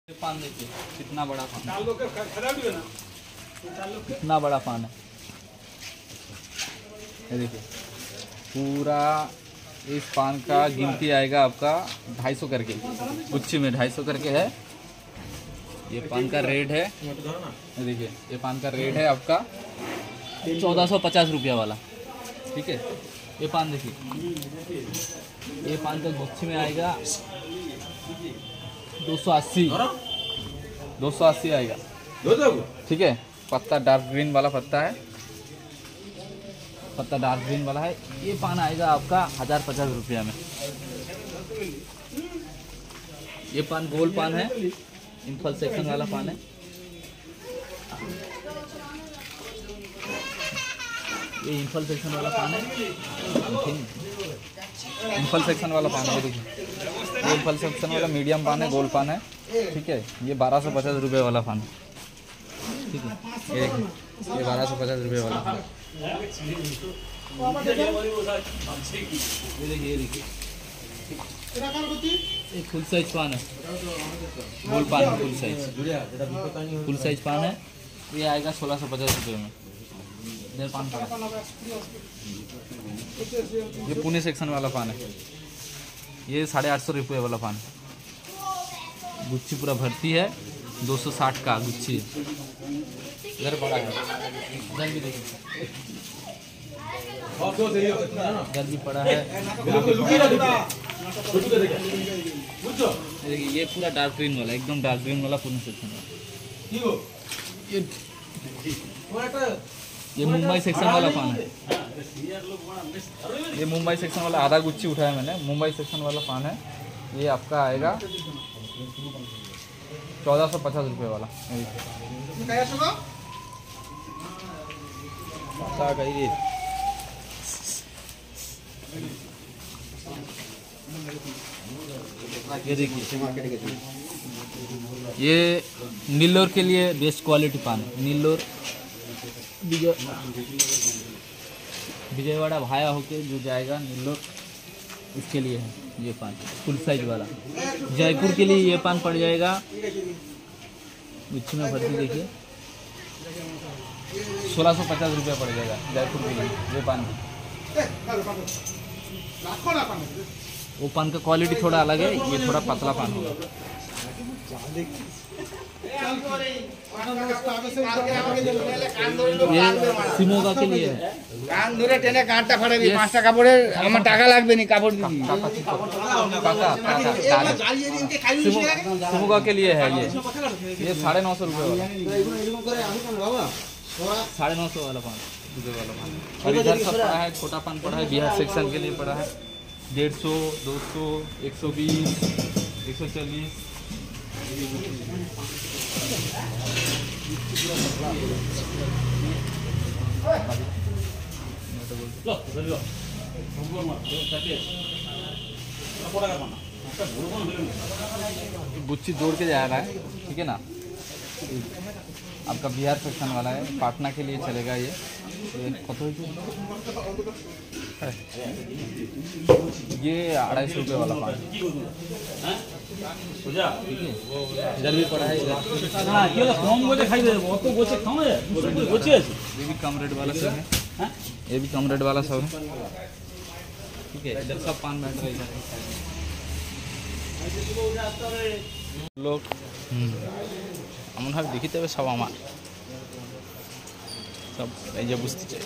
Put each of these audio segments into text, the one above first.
पान देखिए कितना बड़ा पान, कितना बड़ा पान है। ये देखिए पूरा इस पान का गिनती आएगा आपका 250 करके, गुच्छी में 250 करके है। ये पान का रेट है, ये देखिए ये पान का रेट है आपका 1450 रुपया वाला, ठीक है। ये पान देखिए, ये पान का गुच्छी में आएगा 280 आएगा, ठीक है। पत्ता डार्क ग्रीन वाला पत्ता है, पत्ता डार्क ग्रीन वाला है। ये पान आएगा आपका 1050 रुपया में। ये पान गोल पान है, इम्फल सेक्शन वाला पान है। ये इम्फल सेक्शन वाला पान है, इम्फल सेक्शन वाला पान है। देखिए ये इम्फल सेक्शन वाला मीडियम पान है, गोल पान है, ठीक है। ये 1250 रुपये वाला पान है, ठीक है। ये देखिए ये 1250 रुपये वाला पान। ये देखिए ये फुल साइज पान है, गोल पान है, फुल साइज पान है। ये आएगा 1650 रुपये में। पान का ये पुणे सेक्शन वाला पान है, ये 850 रुपये वाला पान है। गुच्छी पूरा भरती है, 260 का गुच्छी है। इधर बड़ा है, इधर भी देखिए, इधर भी पड़ा है। देखिए ये पूरा डार्क ग्रीन वाला, एकदम डार्क ग्रीन वाला पुणे सेक्शन है। ये मुंबई सेक्शन वाला पान है, ये मुंबई सेक्शन वाला आधा गुच्छी उठाया मैंने, मुंबई सेक्शन वाला पान है। ये आपका आएगा 1450 रुपये वाला। ये देखिए ये नीलोर के लिए बेस्ट क्वालिटी पान है। नीलोर विजयवाड़ा भाया होके जो जाएगा नीलोर, इसके लिए है ये पान फुल साइज वाला। जयपुर के लिए ये पान पड़ जाएगा, गुच्छी में भर्ती देखिए 1650 रुपया पड़ जाएगा जयपुर के लिए ये पान। वो पान का क्वालिटी थोड़ा अलग है, ये थोड़ा पतला पान होगा। ये सिमोगा के लिए है। কান ধরে টেনে কানটা ফাটাবি, 5টা কাপড়ের আমার টাকা লাগবে নি, কাপড় দিবি। सिमोगा के लिए है ये 950 रुपये वाला, 950 वाला पान। और इधर सब पड़ा है, छोटा पान पड़ा है, बिहार सेक्शन के लिए पड़ा है 150, 200, 120, 140। गुच्छी जोड़ के जा रहा है, ठीक है ना। आपका बिहार सेक्शन वाला है, पाटना के लिए चलेगा ये ये 250 रुपये वाला पान, ठीक है। इधर भी पड़ा है, ये भी कम रेट वाला सब है, ये भी कम रेट वाला सब है, ठीक है। इधर सब पान बैठ रहे हैं लोग। এমন ভাবে দেখিতে হবে সব আমার, সব এই যে বুঝতে চাই।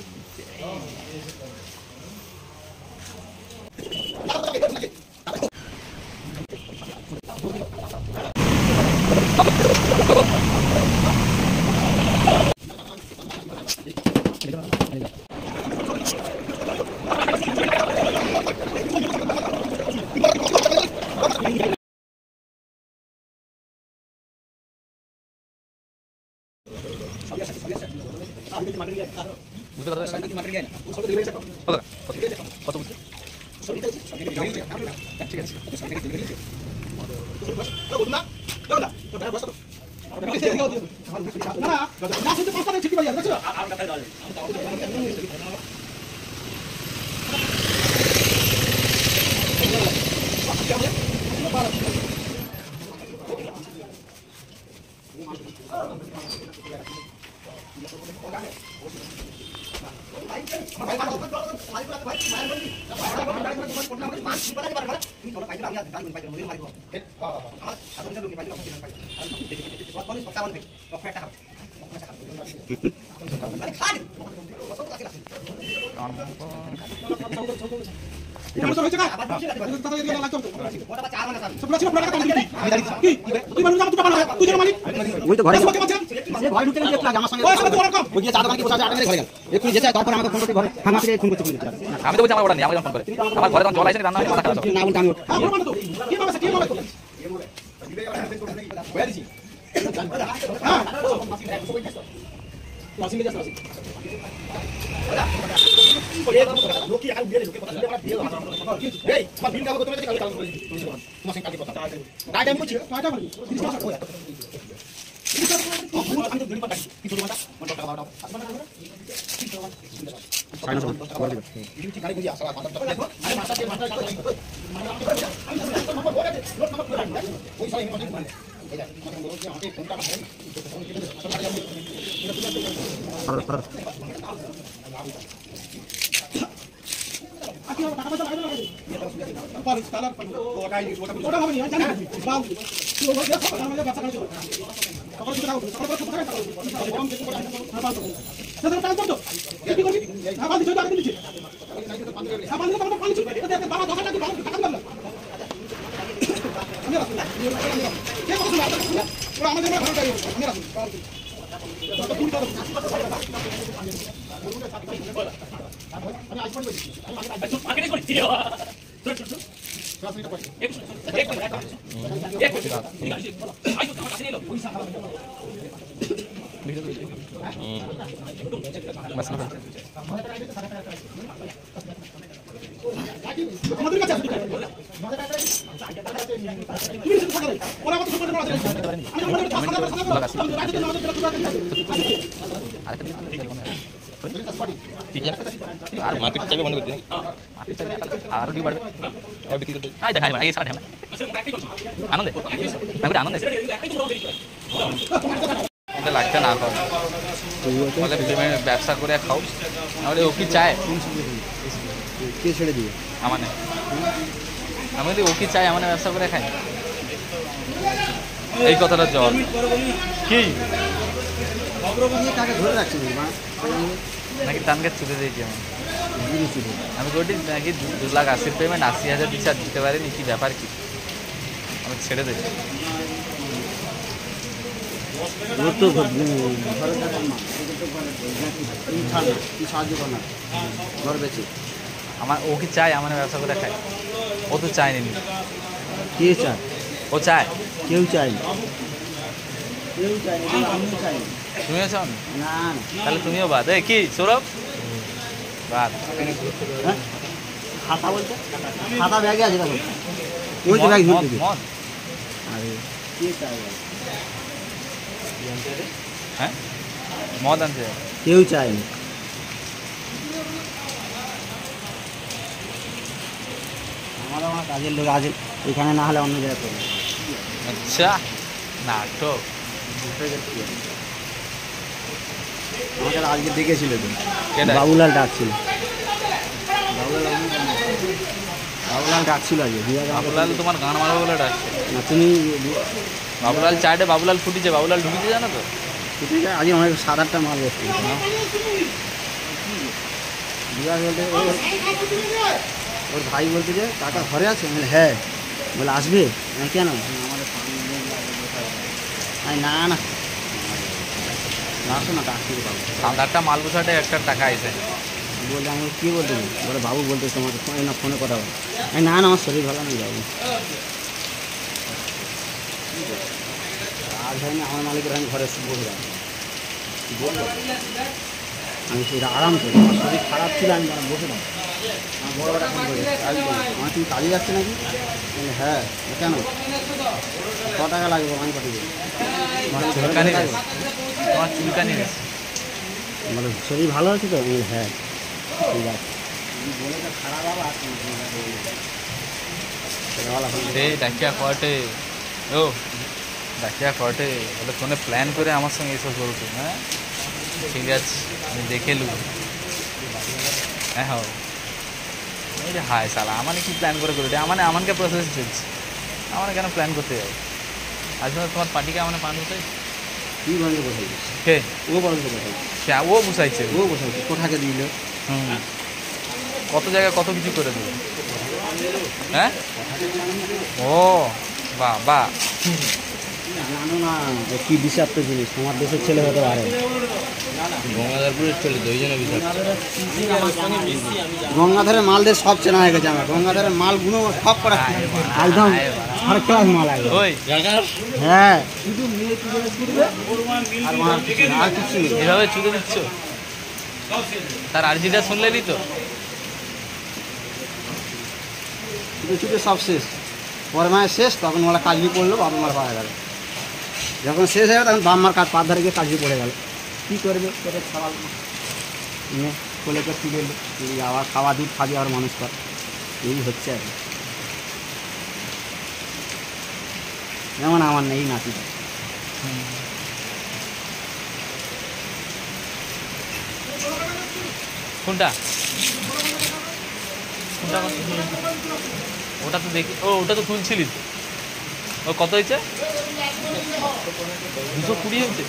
ওই তো ঘরে ঘরে ঢুকতে গেলে লাগে আমার সঙ্গে ওই গিয়ে চা দোকানে বসে আছে আটা ঘরে গেল এক্ষুনি যেতে তখন আমাকে ফোন করতে ঘরে ভাঙা ফিরে ফোন করতে আমি তো বলছি আমার ওটা নেই, আমাকে ফোন করে আমার ঘরে তখন জল আসেনি, রান্না হয়নি, মাথা খারাপ। না বলতে আমি আর মার্কেট চাইবে বন্ধ করে দিই, আর কি বাড়বে আর বিক্রি করতে আই দেখাই এই সাথে আনন্দে আমি আনন্দে এটা লাগছে না খাও বলে পেমেন্ট ব্যবসা করে খাও, নাহলে ও কি চায় কে ছেড়ে দিবে আমার নেই, আমি যদি ও কি চাই আমার ব্যবসা করে খাই, এই কথাটা জল কি টাকা ধরে রাখছি নাকি টানকে ছুটে দিয়েছি আমি কোটি নাকি 2,80,000 পেমেন্ট 80,000 দিচ্ছে আর দিতে পারিনি, কি ব্যাপার কি আমি ছেড়ে দিচ্ছি। সাহায্য কর না ঘর বেঁচে আমার ও কি চায় আমার ব্যবসা করে খায়, ও তো চায়নি, কে চায় ও চায়, কেউ চাই কেউ চাই আমিও চাই তুমিও চাও না? না তাহলে তুমিও বাদ এ কি সৌরভ বাদ হ্যাঁ খাতা বলতে খাতা ব্যাগে আছে দেখো ওই তো ব্যাগ মদ ধরতে মদ আরে কে চাই হ্যাঁ মদ আনছে কেউ চায়নি আমার কাজের লোক আছে এখানে না হলে অন্য জায়গায় করবে আচ্ছা নাটক আমাকে আজকে ডেকেছিল তো কেডা? বাবুলাল ডাকছিল বাবুলাল ডাকছিল আজকে বাবুলাল তোমার গান মারবে বলে ডাকছে না তুমি বাবুলাল চাটে বাবুলাল ফুটিছে, বাবুলাল ঢুকিছে জানো তো, আজকে অনেক 7-8টা মাল বসছে বিকাশ বলতে ওর ভাই বলতে যে কাকা ঘরে আছে বলে হ্যাঁ বলে আসবে কেন আমাদের না না আসো না ডাকতে পাবো 7-8টা মাল বসাটে একটা টাকা আইছে, বলতে আমি কী বলতে বলে বাবু বলতে তোমাকে ফোনে না ফোনে কথা বলো না না আমার শরীর ভালো নেই যাবো আজ হয়নি আমার মালিকের আমি ঘরে বসে যাবো বলবো আমি সেটা আরাম করি আমার শরীর খারাপ ছিল আমি বসে থাকি আমার বড় বড় ফোন করে আমার তুমি কাজে যাচ্ছে নাকি হ্যাঁ কেন ক টাকা লাগবে আমি পাঠিয়ে দেবো তোমার চুলকানি গেছে মানে শরীর ভালো আছে তো হ্যাঁ ঠিক আছে বলে তো খারাপ আবার রে ডাকিয়া কটে ও ডাকিয়া কটে বলে কোনে প্ল্যান করে আমার সঙ্গে এসব করতো। হ্যাঁ ঠিক আছে আমি দেখে লুব। হ্যাঁ হো এই যে হায় সালা আমানে কি প্ল্যান করে করে আমানে আমানকে প্রসেস চলছে, আমানে কেন প্ল্যান করতে যাবে? আজ তোমার পার্টিকে আমানে পান বসাই কি বন্ধ বসাইছিস? কে ও বন্ধ বসাইছিস? সে ও বসাইছে। ও বসাইছে কোঠাকে দিল। কত জায়গায় কত কিছু করে দিল। হ্যাঁ ও বাহ বাহ, জানো না যে কি বিষাক্ত জিনিস, তোমার দেশের ছেলে হতে পারে। গঙ্গাধরপুরের ছেলে দুইজনে বিষাক্ত। গঙ্গাধরের মালদের সব চেনা হয়ে গেছে আমার, গঙ্গাধরের মালগুলো সব করা একদম ফার্স্ট ক্লাস মাল একদম। ওই হ্যাঁ শুধু মেয়ে কি করে ছুটবে আর মাল কিছু না, আর কিছু নেই। এভাবে চুদে দিচ্ছ, তার আর্জিটা শুনলেনি তো? শুধু ছুটে সব শেষ, পরে মায়ের শেষ, তখন ওরা কাজবি পড়লো, বাবা মার পাওয়া গেল। যখন শেষ হয়ে গেল তখন বাবা মার কাজ পাত ধরে গিয়ে কাজবি পড়ে গেল। কী করবে পেটে খাওয়া নিয়ে কোলে করে তুলে এলো, আবার খাওয়া দুধ খাবি আর মানুষ কর, এই হচ্ছে আর কি। যেমন আমার নেই নাতিটা। কোনটা কোনটা ওটা তো দেখি, ও ওটা তো তুলছিলি তো। ও কত হয়েছে? 220 হয়েছে।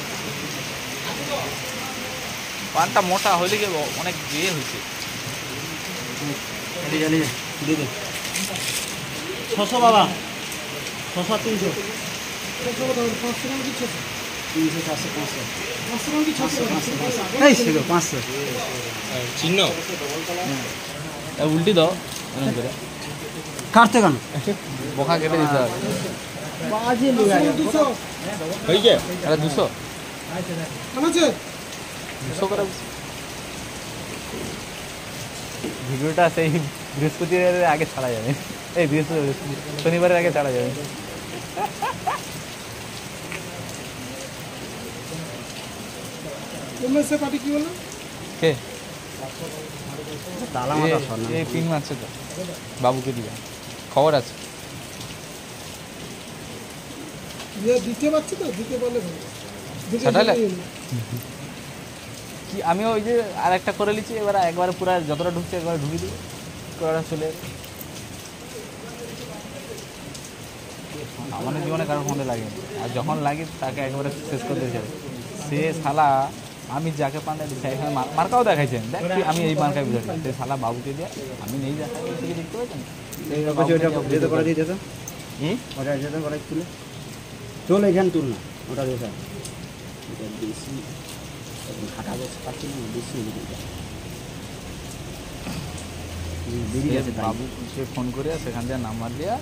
পানটা মোটা হইলে কি অনেক ইয়ে হয়েছে। দিদি 600 বাবা, 600 300 এই ছিল 500 চিহ্ন উল্টি দাও এরকম করে, কাটতে কেন বোকা কেটে দিতে হবে। বাজে লেগে গেছে। হয়েছে আরে 200 করে। ভিডিওটা সেই বৃহস্পতিবারের আগে ছাড়া যাবে, এই শনিবারের আগে ছাড়া যাবে। কে তালা মাথা সরনা এই পিন মারছে তো, বাবুকে দিবে, খবর আছে। দিতে পারছি তো, দিতে পারলে ছাটালে কি আমি ওই যে আর একটা করে নিচ্ছি, এবার একবারে পুরো যতটা ঢুকছে একবার ঢুকিয়ে দিব, করাটা চলে। আমাদের জীবনে কারোর ফোনে লাগে, আর যখন লাগে তাকে একবারে শেষ করতে চাই। সে শালা আমি যাকে পান্ডা দিচ্ছি এখানে মার্কাও দেখাইছেন, দেখ তুই আমি এই মার্কায় বুঝাচ্ছি, সে শালা বাবুকে দিয়ে আমি নেই দেখাই দেখতে পাচ্ছেন। যেতে করে দিয়ে যেত, ওটা যেতে করে তুলে চল, এখানে তুল না, ওটা দেখা এটা বেশি ঘাটা বেশি পাচ্ছি না, বেশি বেরিয়ে গেছে। বাবুকে ফোন করে সেখান থেকে নাম্বার দেওয়া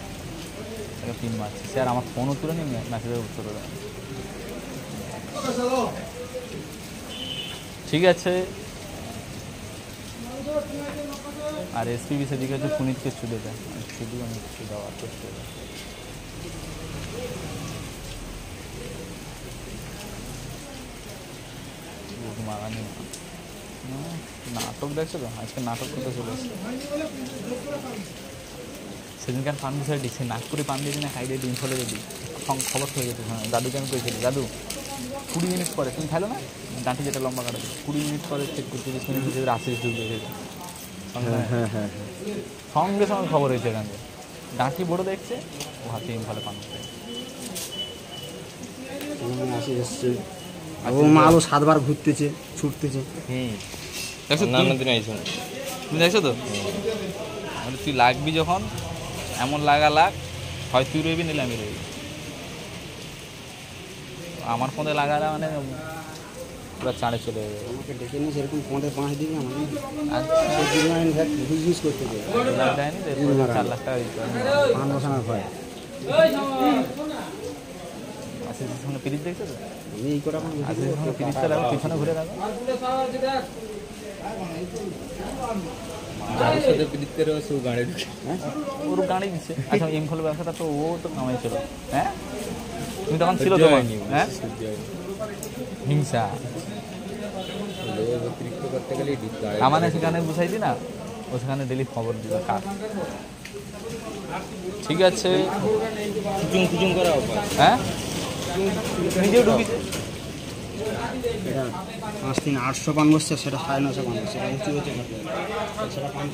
তাকে পিন মারছে, সে আর আমার ফোনও তুলে নি, মেসেজের উত্তর দেয়। ঠিক আছে, আর এসপিবি সেদিকে হচ্ছে পুনিতকে ছুটে দেয়, শুধু আমি কিছু দেওয়ার চেষ্টা করি। মারানি নাটক দেখছো তো, আজকে নাটক করতে চলে এসছে। সেদিনকার পান বিষয়ে দিচ্ছে, নাগপুরে পান দিয়ে দিনে হাইডে ডিম ফলে দিই, খবর হয়ে গেছে। হ্যাঁ দাদুকে আমি করেছিলি, দাদু 20 মিনিট পরে তুমি খাইলো না ডাঁটি যেটা লম্বা কাটা, 20 মিনিট পরে চেক করতে 30 মিনিট ভিতরে 80 ঢুকবে। সঙ্গে সঙ্গে খবর হয়েছে এখান থেকে, ডাঁটি বড় দেখছে, ও হাতে ইনফলে পান করতে। ও মালও 7 বার ঘুরতেছে, ছুটতেছে। তুমি দেখছো তো, মানে তুই লাগবি যখন এমন লাগা লাগ, হয় তুই রইবি নিলে আমি রইবি। আমার ফোনে লাগালে মানে পুরো চাঁড়ে চলে যাবে। আমাকে ডেকে নিয়ে সেরকম ফোনে 5 দিবি আমাকে, আর বিজনেস করতে দেয় দেয়নি তো, 4 লাখ টাকা দিতে হবে। পান বসানোর ভয়। আশিসের সঙ্গে পিরিচ দেখছো তো, আমি এই কটা পান আশিসের সঙ্গে পিরিচটা রাখো, পিছনে ঘুরে রাখো। যাদের সাথে প্রীত করে সে গাড়ি ঢুকে, ওর গাড়ি দিচ্ছে। আচ্ছা ইমফল ব্যবসাটা তো ও তো কামাইছিল, হ্যাঁ তুমি তখন ছিল তো, হ্যাঁ হিংসা অতিরিক্ত করতে গেলে আমাদের সেখানে বুঝাইছি না, ও সেখানে ডেলি খবর দিল কার। ঠিক আছে কুচুং কুচুং করা উপায়। হ্যাঁ এটা 5 3 800 পান বসছে, সেটা 950 পান বসছে, এটা উঁচু হচ্ছে সেটা পান